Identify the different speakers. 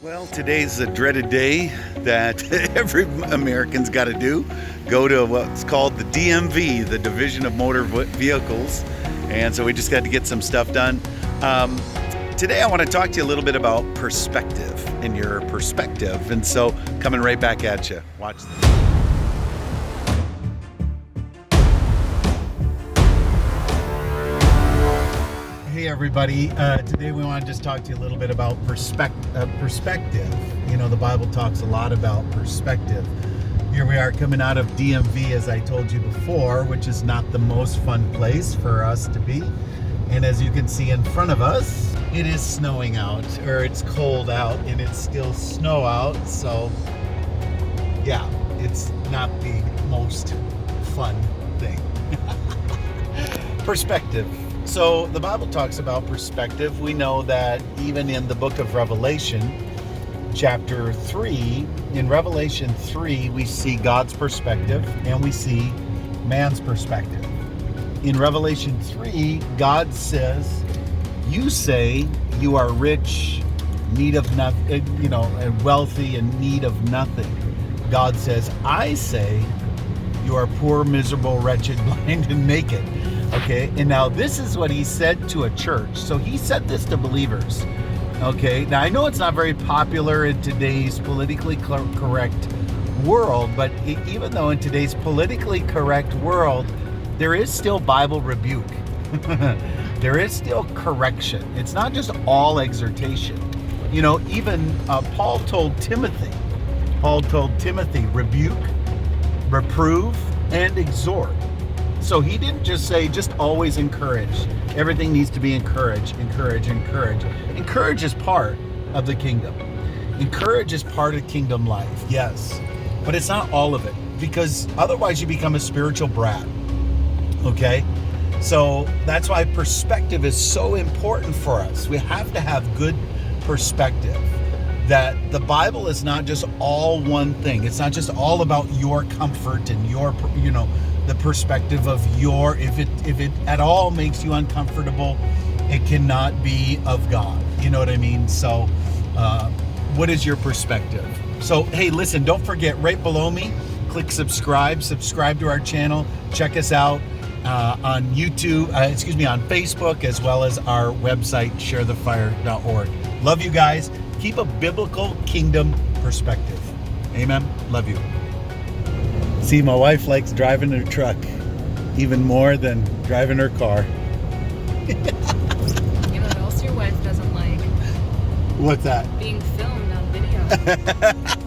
Speaker 1: Well, today's a dreaded day that every American's got to do. Go to what's called the DMV, the Division of Motor Vehicles. And so we just got to get some stuff done. Today I want to talk to you a little bit about perspective and your perspective. And so coming right back at you. Watch this. Hey everybody, today we want to just talk to you a little bit about perspective. You know, the Bible talks a lot about perspective. Here we are coming out of DMV, as I told you before, which is not the most fun place for us to be. And as you can see in front of us, it is snowing out, or it's cold out, and it's still snow out. So yeah, it's not the most fun thing. Perspective. So the Bible talks about perspective. We know that even in the book of Revelation, chapter 3, in Revelation 3, we see God's perspective and we see man's perspective. In Revelation 3, God says, you say you are rich, need of nothing, and wealthy and need of nothing. God says, I say you are poor, miserable, wretched, blind, and naked. Okay, and now this is what he said to a church. So he said this to believers. Okay, now I know it's not very popular in today's politically correct world, but even though in today's politically correct world, there is still Bible rebuke. There is still correction. It's not just all exhortation. You know, even Paul told Timothy, rebuke, reprove, and exhort. So he didn't just say, just always encourage. Everything needs to be encouraged. Encourage is part of the kingdom. Encourage is part of kingdom life, yes. But it's not all of it, because otherwise you become a spiritual brat, okay? So that's why perspective is so important for us. We have to have good perspective. That the Bible is not just all one thing. It's not just all about your comfort and your, the perspective of your, if it at all makes you uncomfortable, it cannot be of God. You know what I mean? So what is your perspective? So, hey, listen, don't forget, right below me, click subscribe to our channel. Check us out on YouTube, on Facebook, as well as our website, sharethefire.org. Love you guys. Keep a biblical kingdom perspective. Amen. Love you. See, my wife likes driving her truck even more than driving her car.
Speaker 2: You know what else your wife doesn't like?
Speaker 1: What's that?
Speaker 2: Being filmed on video.